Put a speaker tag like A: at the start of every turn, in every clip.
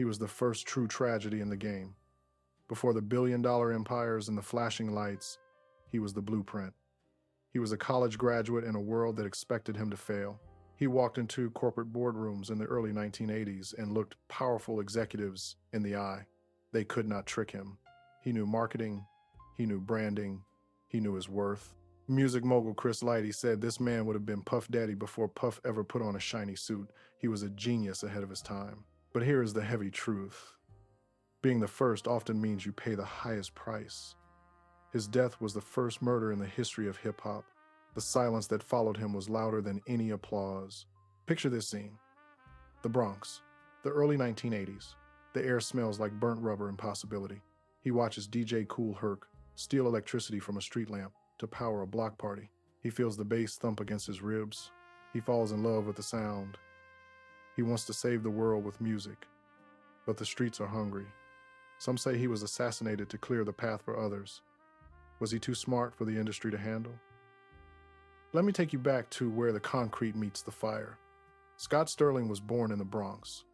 A: He was the first true tragedy in the game. Before the billion-dollar empires and the flashing lights, he was the blueprint. He was a college graduate in a world that expected him to fail. He walked into corporate boardrooms in the early 1980s and looked powerful executives in the eye. They could not trick him. He knew marketing, he knew branding, he knew his worth. Music mogul Chris Lighty said this man would have been Puff Daddy before Puff ever put on a shiny suit. He was a genius ahead of his time. But here is the heavy truth. Being the first often means you pay the highest price. His death was the first murder in the history of hip-hop. The silence that followed him was louder than any applause. Picture this scene. The Bronx, the early 1980s. The air smells like burnt rubber and possibility. He watches DJ Kool Herc steal electricity from a street lamp to power a block party. He feels the bass thump against his ribs. He falls in love with the sound. He wants to save the world with music. But the streets are hungry. Some say he was assassinated to clear the path for others. Was he too smart for the industry to handle? Let me take you back to where the concrete meets the fire. Scott Sterling was born in the Bronx.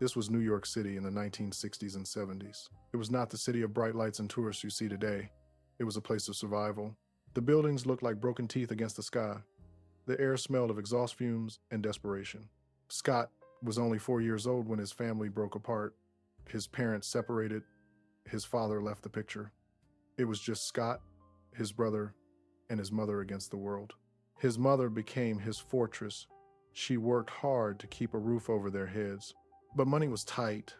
A: This was New York City in the 1960s and 70s. It was not the city of bright lights and tourists you see today. It was a place of survival. The buildings looked like broken teeth against the sky. The air smelled of exhaust fumes and desperation. Scott was only 4 years old when his family broke apart. His parents separated. His father left the picture. It was just Scott, his brother, and his mother against the world. His mother became his fortress. She worked hard to keep a roof over their heads. But money was tight.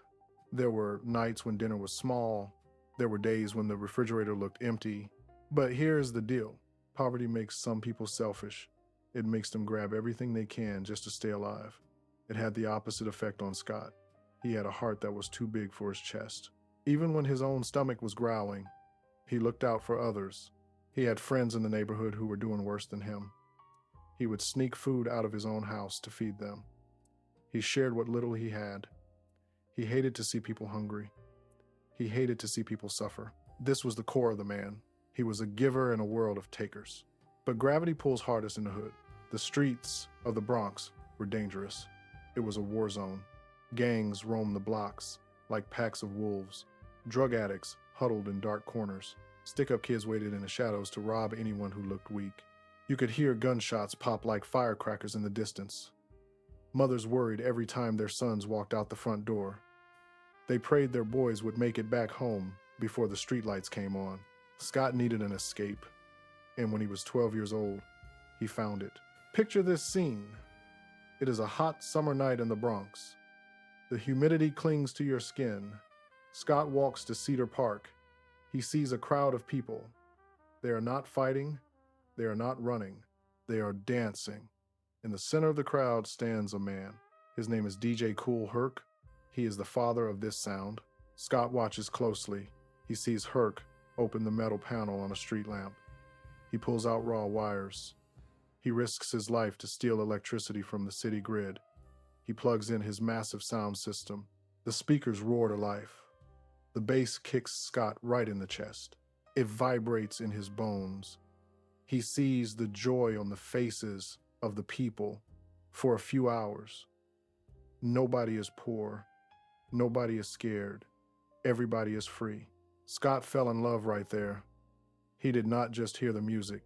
A: There were nights when dinner was small. There were days when the refrigerator looked empty. But here's the deal. Poverty makes some people selfish. It makes them grab everything they can just to stay alive. It had the opposite effect on Scott. He had a heart that was too big for his chest. Even when his own stomach was growling, he looked out for others. He had friends in the neighborhood who were doing worse than him. He would sneak food out of his own house to feed them. He shared what little he had. He hated to see people hungry. He hated to see people suffer. This was the core of the man. He was a giver in a world of takers. But gravity pulls hardest in the hood. The streets of the Bronx were dangerous. It was a war zone. Gangs roamed the blocks like packs of wolves. Drug addicts huddled in dark corners. Stick-up kids waited in the shadows to rob anyone who looked weak. You could hear gunshots pop like firecrackers in the distance. Mothers worried every time their sons walked out the front door. They prayed their boys would make it back home before the streetlights came on. Scott needed an escape, and when he was 12 years old, he found it. Picture this scene. It is a hot summer night in the Bronx. The humidity clings to your skin. Scott walks to Cedar Park. He sees a crowd of people. They are not fighting. They are not running. They are dancing. In the center of the crowd stands a man. His name is DJ Kool Herc. He is the father of this sound. Scott watches closely. He sees Herc open the metal panel on a street lamp. He pulls out raw wires. He risks his life to steal electricity from the city grid. He plugs in his massive sound system. The speakers roar to life. The bass kicks Scott right in the chest. It vibrates in his bones. He sees the joy on the faces of the people for a few hours. Nobody is poor. Nobody is scared. Everybody is free. Scott fell in love right there. He did not just hear the music.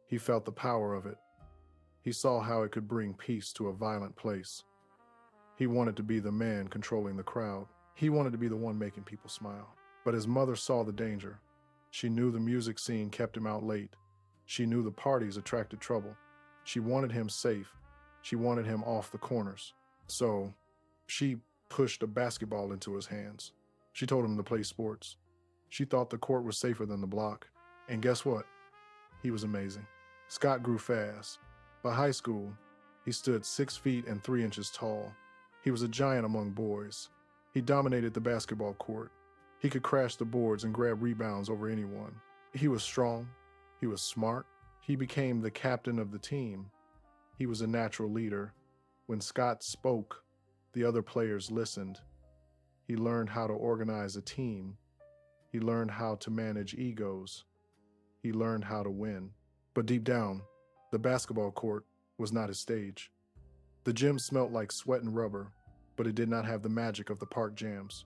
A: He felt the power of it. He saw how it could bring peace to a violent place. He wanted to be the man controlling the crowd. He wanted to be the one making people smile. But his mother saw the danger. She knew the music scene kept him out late. She knew the parties attracted trouble. She wanted him safe. She wanted him off the corners. So she pushed a basketball into his hands. She told him to play sports. She thought the court was safer than the block. And guess what? He was amazing. Scott grew fast. By high school, he stood 6 feet and 3 inches tall. He was a giant among boys. He dominated the basketball court. He could crash the boards and grab rebounds over anyone. He was strong. He was smart. He became the captain of the team. He was a natural leader. When Scott spoke, the other players listened. He learned how to organize a team. He learned how to manage egos. He learned how to win. But deep down, the basketball court was not his stage. The gym smelled like sweat and rubber. but it did not have the magic of the park jams.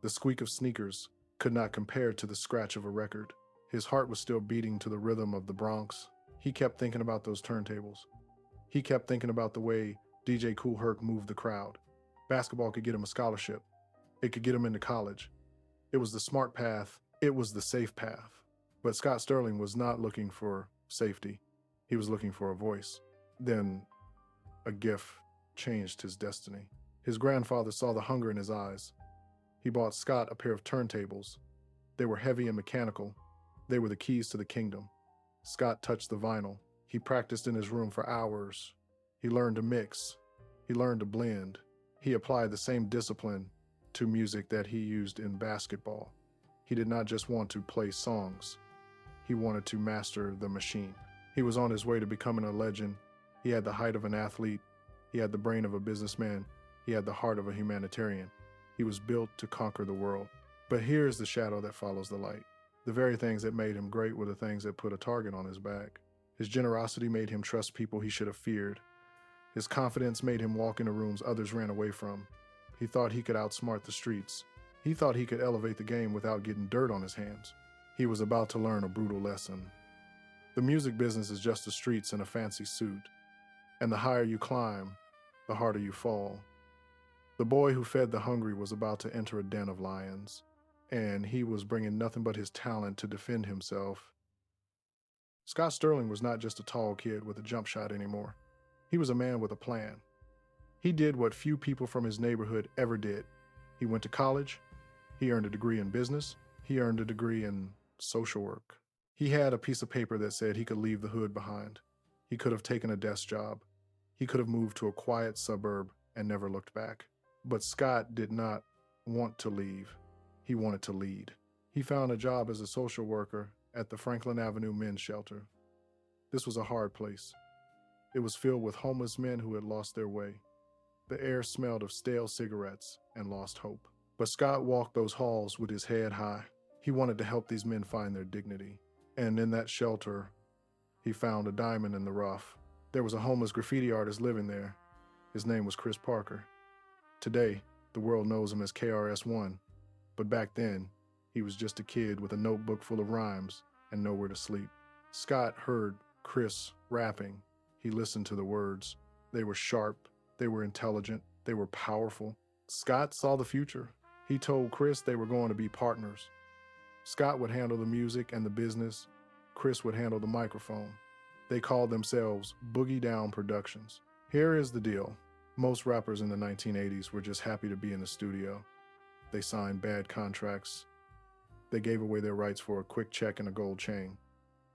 A: The squeak of sneakers could not compare to the scratch of a record. His heart was still beating to the rhythm of the Bronx. He kept thinking about those turntables. He kept thinking about the way DJ Kool Herc moved the crowd. Basketball could get him a scholarship. It could get him into college. It was the smart path. It was the safe path. But Scott Sterling was not looking for safety. He was looking for a voice. Then a gift changed his destiny. His grandfather saw the hunger in his eyes. He bought Scott a pair of turntables. They were heavy and mechanical. They were the keys to the kingdom. Scott touched the vinyl. He practiced in his room for hours. He learned to mix. He learned to blend. He applied the same discipline to music that he used in basketball. He did not just want to play songs. He wanted to master the machine. He was on his way to becoming a legend. He had the height of an athlete. He had the brain of a businessman. He had the heart of a humanitarian. He was built to conquer the world. But here is the shadow that follows the light. The very things that made him great were the things that put a target on his back. His generosity made him trust people he should have feared. His confidence made him walk into rooms others ran away from. He thought he could outsmart the streets. He thought he could elevate the game without getting dirt on his hands. He was about to learn a brutal lesson. The music business is just the streets in a fancy suit. And the higher you climb, the harder you fall. The boy who fed the hungry was about to enter a den of lions, and he was bringing nothing but his talent to defend himself. Scott Sterling was not just a tall kid with a jump shot anymore. He was a man with a plan. He did what few people from his neighborhood ever did. He went to college. He earned a degree in business. He earned a degree in social work. He had a piece of paper that said he could leave the hood behind. He could have taken a desk job. He could have moved to a quiet suburb and never looked back. But Scott did not want to leave. He wanted to lead. He found a job as a social worker at the Franklin Avenue Men's Shelter. This was a hard place. It was filled with homeless men who had lost their way. The air smelled of stale cigarettes and lost hope. But Scott walked those halls with his head high. He wanted to help these men find their dignity. And in that shelter, he found a diamond in the rough. There was a homeless graffiti artist living there. His name was Chris Parker. Today, the world knows him as KRS-One, but back then, he was just a kid with a notebook full of rhymes and nowhere to sleep. Scott heard Chris rapping. He listened to the words. They were sharp, they were intelligent, they were powerful. Scott saw the future. He told Chris they were going to be partners. Scott would handle the music and the business. Chris would handle the microphone. They called themselves Boogie Down Productions. Here is the deal. Most rappers in the 1980s were just happy to be in the studio. They signed bad contracts. They gave away their rights for a quick check and a gold chain.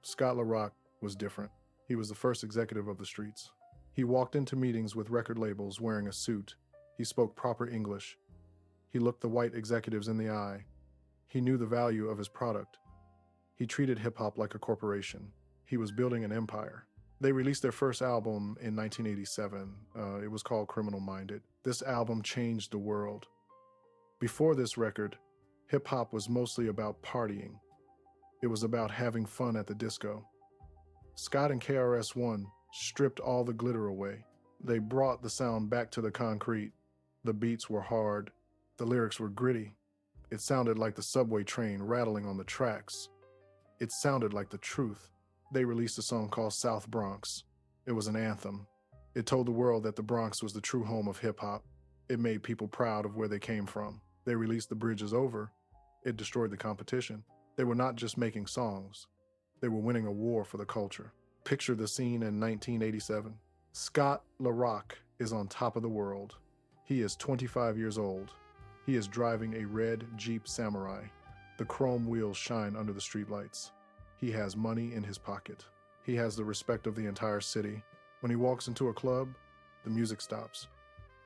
A: Scott LaRock was different. He was the first executive of the streets. He walked into meetings with record labels wearing a suit. He spoke proper English. He looked the white executives in the eye. He knew the value of his product. He treated hip-hop like a corporation. He was building an empire. They released their first album in 1987. It was called Criminal Minded. This album changed the world. Before this record, hip-hop was mostly about partying. It was about having fun at the disco. Scott and KRS-One stripped all the glitter away. They brought the sound back to the concrete. The beats were hard. The lyrics were gritty. It sounded like the subway train rattling on the tracks. It sounded like the truth. They released a song called South Bronx. It was an anthem. It told the world that the Bronx was the true home of hip-hop. It made people proud of where they came from. They released The Bridge Is Over. It destroyed the competition. They were not just making songs. They were winning a war for the culture. Picture the scene in 1987. Scott LaRock is on top of the world. He is 25 years old. He is driving a red Jeep Samurai. The chrome wheels shine under the streetlights. He has money in his pocket. He has the respect of the entire city. When he walks into a club, the music stops.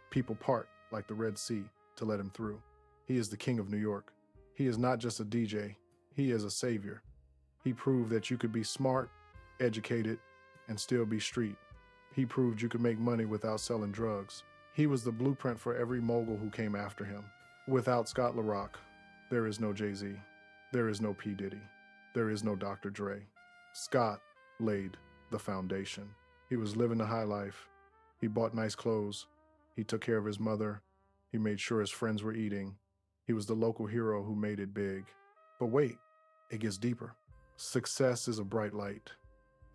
A: People part like the Red Sea to let him through. He is the king of New York. He is not just a DJ. He is a savior. He proved that you could be smart, educated, and still be street. He proved you could make money without selling drugs. He was the blueprint for every mogul who came after him. Without Scott LaRock, there is no Jay-Z. There is no P. Diddy. There is no Dr. Dre. Scott laid the foundation. He was living the high life. He bought nice clothes. He took care of his mother. He made sure his friends were eating. He was the local hero who made it big. But wait, it gets deeper. Success is a bright light,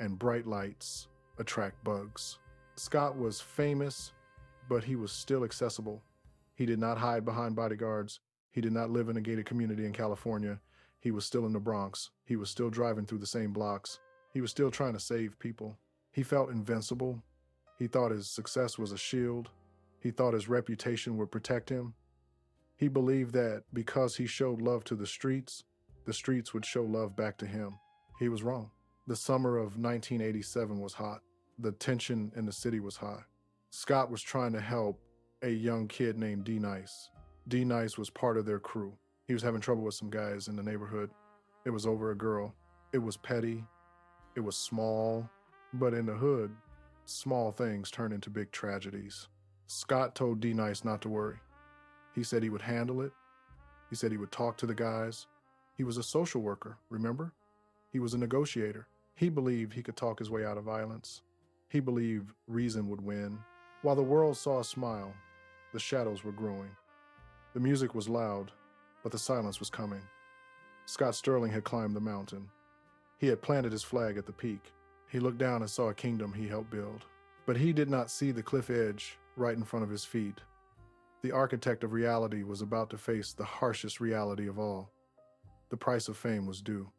A: and bright lights attract bugs. Scott was famous, but he was still accessible. He did not hide behind bodyguards. He did not live in a gated community in California. He was still in the Bronx. He was still driving through the same blocks. He was still trying to save people. He felt invincible. He thought his success was a shield. He thought his reputation would protect him. He believed that because he showed love to the streets would show love back to him. He was wrong. The summer of 1987 was hot. The tension in the city was high. Scott was trying to help a young kid named D-Nice. D-Nice was part of their crew. He was having trouble with some guys in the neighborhood. It was over a girl. It was petty. It was small. But in the hood, small things turn into big tragedies. Scott told D-Nice not to worry. He said he would handle it. He said he would talk to the guys. He was a social worker, remember? He was a negotiator. He believed he could talk his way out of violence. He believed reason would win. While the world saw a smile, the shadows were growing. The music was loud, but the silence was coming. Scott Sterling had climbed the mountain. He had planted his flag at the peak. He looked down and saw a kingdom he helped build. But he did not see the cliff edge right in front of his feet. The architect of reality was about to face the harshest reality of all. The price of fame was due,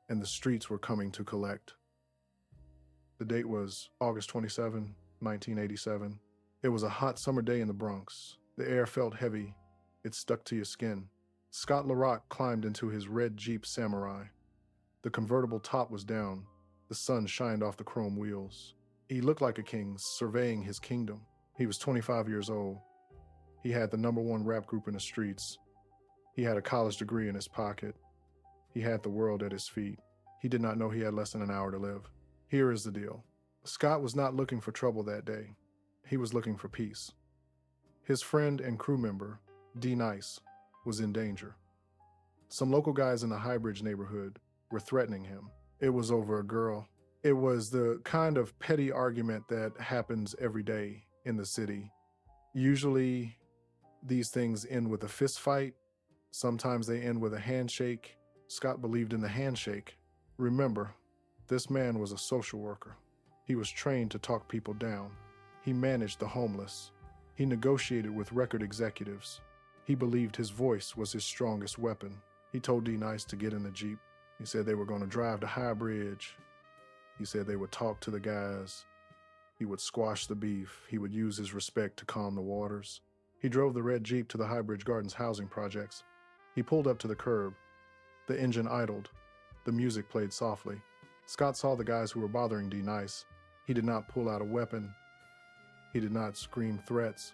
A: and the streets were coming to collect. The date was August 27, 1987. It was a hot summer day in the Bronx. The air felt heavy. It stuck to your skin. Scott LaRock climbed into his red Jeep Samurai. The convertible top was down. The sun shined off the chrome wheels. He looked like a king surveying his kingdom. He was 25 years old. He had the #1 rap group in the streets. He had a college degree in his pocket. He had the world at his feet. He did not know he had less than an hour to live. Here is the deal. Scott was not looking for trouble that day. He was looking for peace. His friend and crew member, D-Nice, was in danger. Some local guys in the Highbridge neighborhood were threatening him. It was over a girl. It was the kind of petty argument that happens every day in the city. Usually, these things end with a fist fight. Sometimes they end with a handshake. Scott believed in the handshake. Remember, this man was a social worker. He was trained to talk people down. He managed the homeless. He negotiated with record executives. He believed his voice was his strongest weapon. He told D-Nice to get in the Jeep. He said they were going to drive to Highbridge. He said they would talk to the guys. He would squash the beef. He would use his respect to calm the waters. He drove the red Jeep to the Highbridge Gardens housing projects. He pulled up to the curb. The engine idled. The music played softly. Scott saw the guys who were bothering D-Nice. He did not pull out a weapon. He did not scream threats.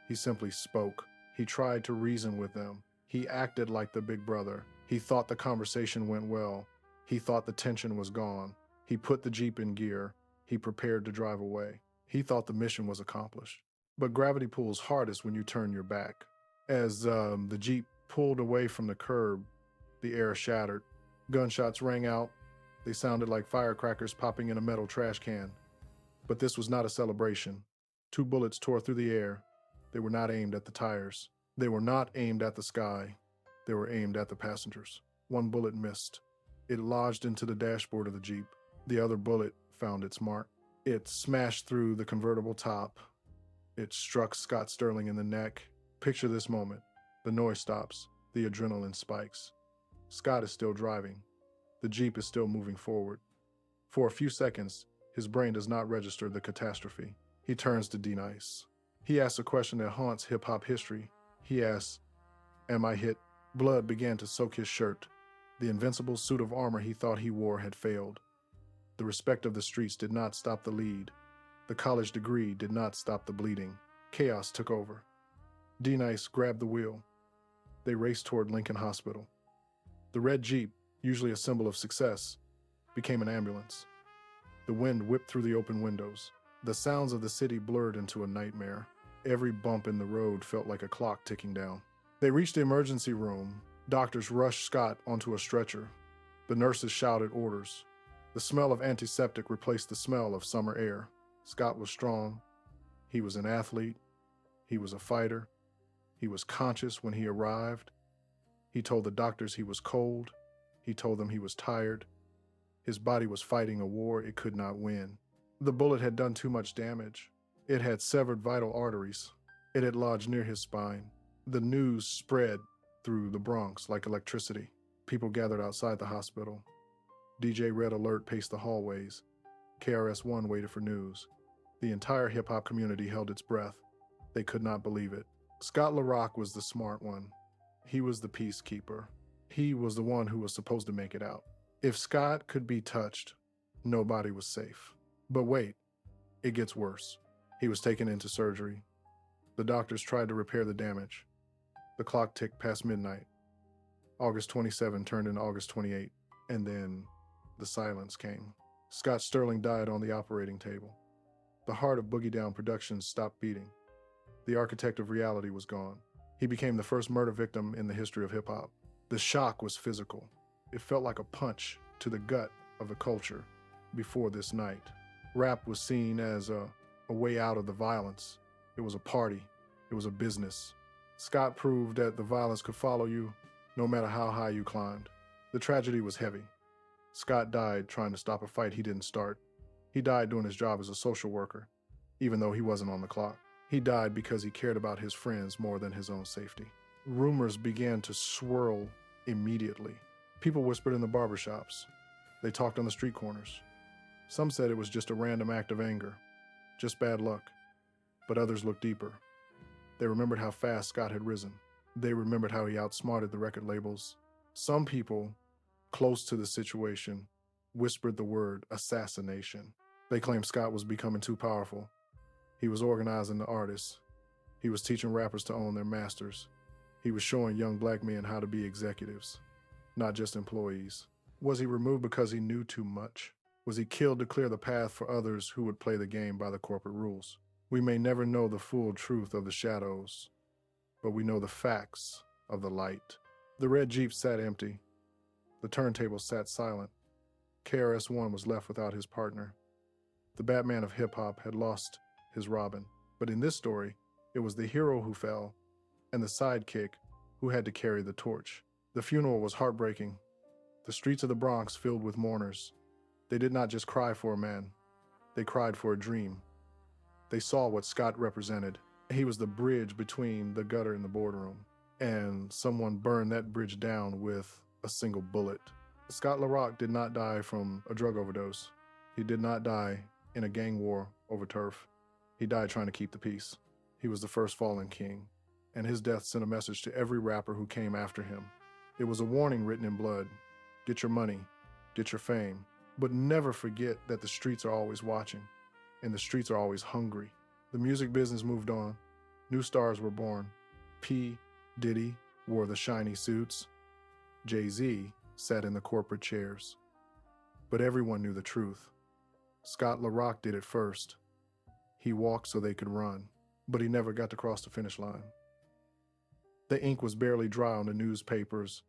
A: He simply spoke. He tried to reason with them. He acted like the big brother. He thought the conversation went well. He thought the tension was gone. He put the Jeep in gear. He prepared to drive away. He thought the mission was accomplished. But gravity pulls hardest when you turn your back. As the Jeep pulled away from the curb, the air shattered. Gunshots rang out. They sounded like firecrackers popping in a metal trash can. But this was not a celebration. 2 bullets tore through the air. They were not aimed at the tires. They were not aimed at the sky. They were aimed at the passengers. 1 bullet missed. It lodged into the dashboard of the Jeep. The other bullet found its mark. It smashed through the convertible top. It struck Scott Sterling in the neck. Picture this moment. The noise stops. The adrenaline spikes. Scott is still driving. The Jeep is still moving forward. For a few seconds, his brain does not register the catastrophe. He turns to D-Nice. He asks a question that haunts hip-hop history. He asks, "Am I hit?" Blood began to soak his shirt. The invincible suit of armor he thought he wore had failed. The respect of the streets did not stop the lead. The college degree did not stop the bleeding. Chaos took over. D-Nice grabbed the wheel. They raced toward Lincoln Hospital. The red Jeep, usually a symbol of success, became an ambulance. The wind whipped through the open windows. The sounds of the city blurred into a nightmare. Every bump in the road felt like a clock ticking down. They reached the emergency room. Doctors rushed Scott onto a stretcher. The nurses shouted orders. The smell of antiseptic replaced the smell of summer air. Scott was strong. He was an athlete. He was a fighter. He was conscious when he arrived. He told the doctors he was cold. He told them he was tired. His body was fighting a war it could not win. The bullet had done too much damage. It had severed vital arteries. It had lodged near his spine. The news spread through the Bronx like electricity. People gathered outside the hospital. DJ Red Alert paced the hallways. KRS-One waited for news. The entire hip-hop community held its breath. They could not believe it. Scott LaRock was the smart one. He was the peacekeeper. He was the one who was supposed to make it out. If Scott could be touched, nobody was safe. But wait, it gets worse. He was taken into surgery. The doctors tried to repair the damage. The clock ticked past midnight. August 27 turned into August 28, and then the silence came. Scott Sterling died on the operating table. The heart of Boogie Down Productions stopped beating. The architect of reality was gone. He became the first murder victim in the history of hip-hop. The shock was physical. It felt like a punch to the gut of the culture before this night. Rap was seen as a way out of the violence. It was a party. It was a business. Scott proved that the violence could follow you no matter how high you climbed. The tragedy was heavy. Scott died trying to stop a fight he didn't start. He died doing his job as a social worker, even though he wasn't on the clock. He died because he cared about his friends more than his own safety. Rumors began to swirl immediately. People whispered in the barbershops. They talked on the street corners. Some said it was just a random act of anger, just bad luck. But others looked deeper. They remembered how fast Scott had risen. They remembered how he outsmarted the record labels. Some people close to the situation whispered the word assassination. They claimed Scott was becoming too powerful. He was organizing the artists. He was teaching rappers to own their masters. He was showing young black men how to be executives, not just employees. Was he removed because he knew too much? Was he killed to clear the path for others who would play the game by the corporate rules? We may never know the full truth of the shadows, but we know the facts of the light. The red Jeep sat empty. The turntable sat silent. KRS-One was left without his partner. The Batman of hip-hop had lost his Robin. But in this story, it was the hero who fell and the sidekick who had to carry the torch. The funeral was heartbreaking. The streets of the Bronx filled with mourners. They did not just cry for a man. They cried for a dream. They saw what Scott represented. He was the bridge between the gutter and the boardroom. And someone burned that bridge down with a single bullet. Scott LaRock did not die from a drug overdose. He did not die in a gang war over turf. He died trying to keep the peace. He was the first fallen king, and his death sent a message to every rapper who came after him. It was a warning written in blood. Get your money, get your fame, but never forget that the streets are always watching, and the streets are always hungry. The music business moved on. New stars were born. P. Diddy wore the shiny suits. Jay-Z sat in the corporate chairs. But everyone knew the truth. Scott LaRock did it first. He walked so they could run, but he never got to cross the finish line. The ink was barely dry on the newspapers.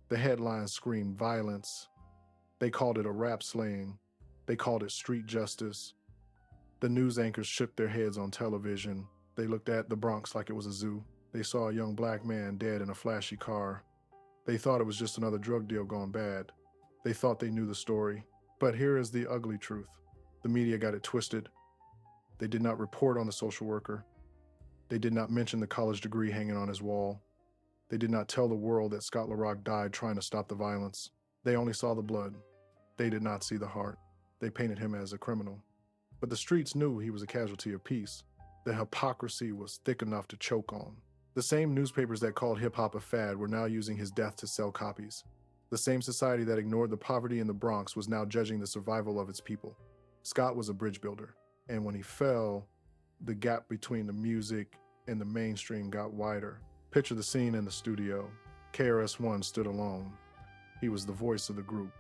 A: The headlines screamed violence. They called it a rap slaying. They called it street justice. The news anchors shook their heads on television. They looked at the Bronx like it was a zoo. They saw a young black man dead in a flashy car. They thought it was just another drug deal gone bad. They thought they knew the story. But here is the ugly truth. The media got it twisted. They did not report on the social worker. They did not mention the college degree hanging on his wall. They did not tell the world that Scott LaRock died trying to stop the violence. They only saw the blood. They did not see the heart. They painted him as a criminal. But the streets knew he was a casualty of peace. The hypocrisy was thick enough to choke on. The same newspapers that called hip-hop a fad were now using his death to sell copies. The same society that ignored the poverty in the Bronx was now judging the survival of its people. Scott was a bridge builder. And when he fell, the gap between the music and the mainstream got wider. Picture the scene in the studio. KRS-One stood alone. He was the voice of the group.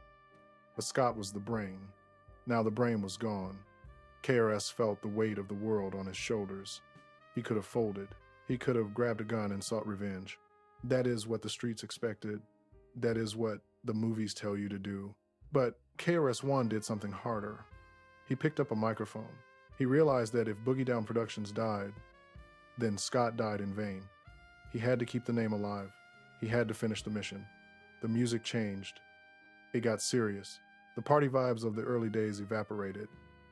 A: But Scott was the brain. Now the brain was gone. KRS felt the weight of the world on his shoulders. He could have folded. He could have grabbed a gun and sought revenge. That is what the streets expected. That is what the movies tell you to do. But KRS-One did something harder. He picked up a microphone. He realized that if Boogie Down Productions died, then Scott died in vain. He had to keep the name alive. He had to finish the mission. The music changed. It got serious. The party vibes of the early days evaporated.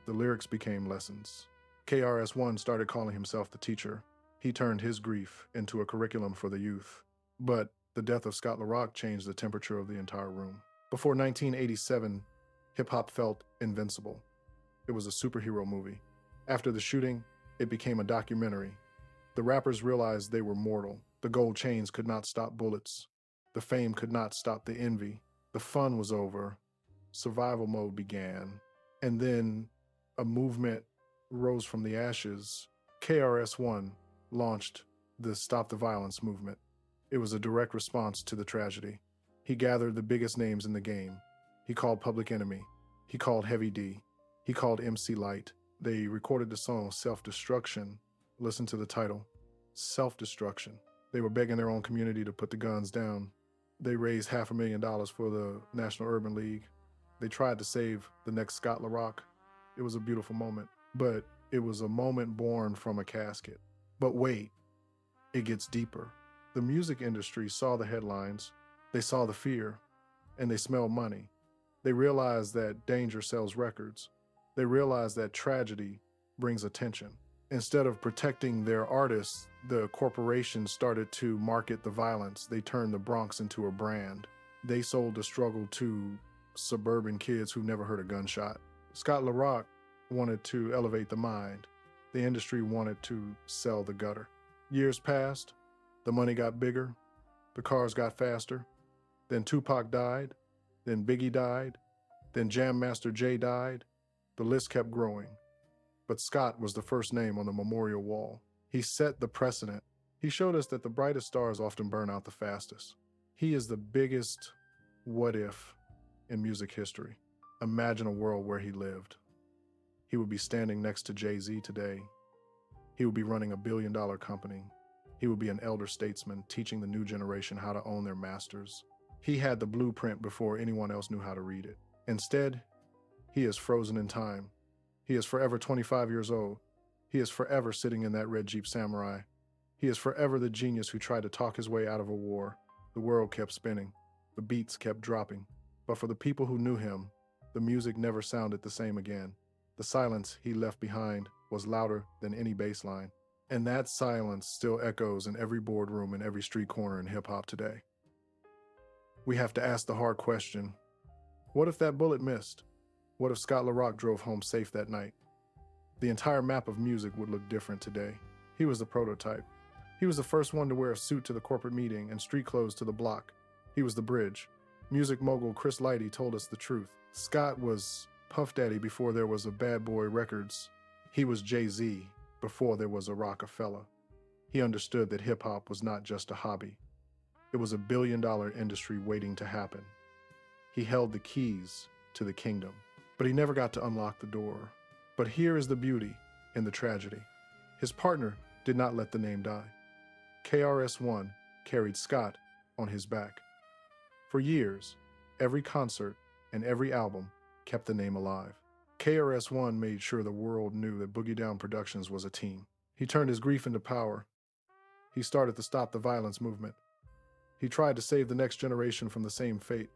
A: The lyrics became lessons. KRS-One started calling himself the teacher. He turned his grief into a curriculum for the youth. But the death of Scott LaRock changed the temperature of the entire room. Before 1987, hip-hop felt invincible. It was a superhero movie. After the shooting, it became a documentary. The rappers realized they were mortal. The gold chains could not stop bullets. The fame could not stop the envy. The fun was over. Survival mode began. And then a movement rose from the ashes. KRS-One launched the Stop the Violence movement. It was a direct response to the tragedy. He gathered the biggest names in the game. He called Public Enemy. He called Heavy D. He called MC Light. They recorded the song Self-Destruction. Listen to the title, Self-Destruction. They were begging their own community to put the guns down. They raised $500,000 for the National Urban League. They tried to save the next Scott LaRock. It was a beautiful moment, but it was a moment born from a casket. But wait, it gets deeper. The music industry saw the headlines, they saw the fear, and they smelled money. They realized that danger sells records. They realized that tragedy brings attention. Instead of protecting their artists, the corporations started to market the violence. They turned the Bronx into a brand. They sold the struggle to suburban kids who never heard a gunshot. Scott LaRock wanted to elevate the mind. The industry wanted to sell the gutter. Years passed, the money got bigger, the cars got faster. Then Tupac died, then Biggie died, then Jam Master Jay died. The list kept growing. But Scott was the first name on the memorial wall. He set the precedent. He showed us that the brightest stars often burn out the fastest. He is the biggest what if in music history. Imagine a world where he lived. He would be standing next to Jay-Z today. He would be running a billion-dollar company. He would be an elder statesman teaching the new generation how to own their masters. He had the blueprint before anyone else knew how to read it. Instead, he is frozen in time. He is forever 25 years old. He is forever sitting in that red Jeep Samurai. He is forever the genius who tried to talk his way out of a war. The world kept spinning. The beats kept dropping. But for the people who knew him, the music never sounded the same again. The silence he left behind was louder than any bass line. And that silence still echoes in every boardroom and every street corner in hip-hop today. We have to ask the hard question, what if that bullet missed? What if Scott LaRock drove home safe that night? The entire map of music would look different today. He was the prototype. He was the first one to wear a suit to the corporate meeting and street clothes to the block. He was the bridge. Music mogul Chris Lighty told us the truth. Scott was Puff Daddy before there was a Bad Boy Records. He was Jay-Z before there was a Rockefeller. He understood that hip-hop was not just a hobby. It was a billion-dollar industry waiting to happen. He held the keys to the kingdom, but he never got to unlock the door. But here is the beauty and the tragedy. His partner did not let the name die. KRS-One carried Scott on his back. For years, every concert and every album kept the name alive. KRS-One made sure the world knew that Boogie Down Productions was a team. He turned his grief into power. He started the Stop the Violence movement. He tried to save the next generation from the same fate.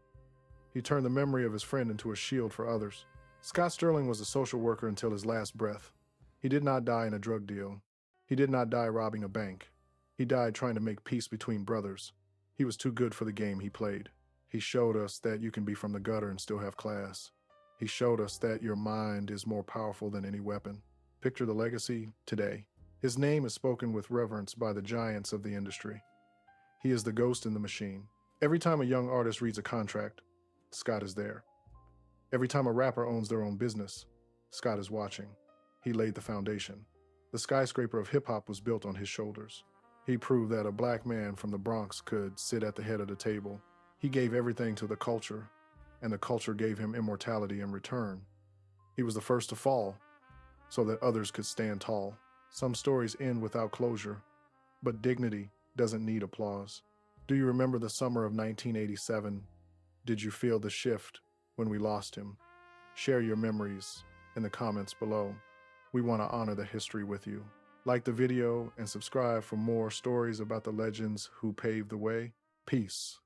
A: He turned the memory of his friend into a shield for others. Scott Sterling was a social worker until his last breath. He did not die in a drug deal. He did not die robbing a bank. He died trying to make peace between brothers. He was too good for the game he played. He showed us that you can be from the gutter and still have class. He showed us that your mind is more powerful than any weapon. Picture the legacy today. His name is spoken with reverence by the giants of the industry. He is the ghost in the machine. Every time a young artist reads a contract, Scott is there. Every time a rapper owns their own business, Scott is watching. He laid the foundation. The skyscraper of hip-hop was built on his shoulders. He proved that a black man from the Bronx could sit at the head of the table. He gave everything to the culture, and the culture gave him immortality in return. He was the first to fall, so that others could stand tall. Some stories end without closure, but dignity doesn't need applause. Do you remember the summer of 1987? Did you feel the shift when we lost him? Share your memories in the comments below. We want to honor the history with you. Like the video and subscribe for more stories about the legends who paved the way. Peace.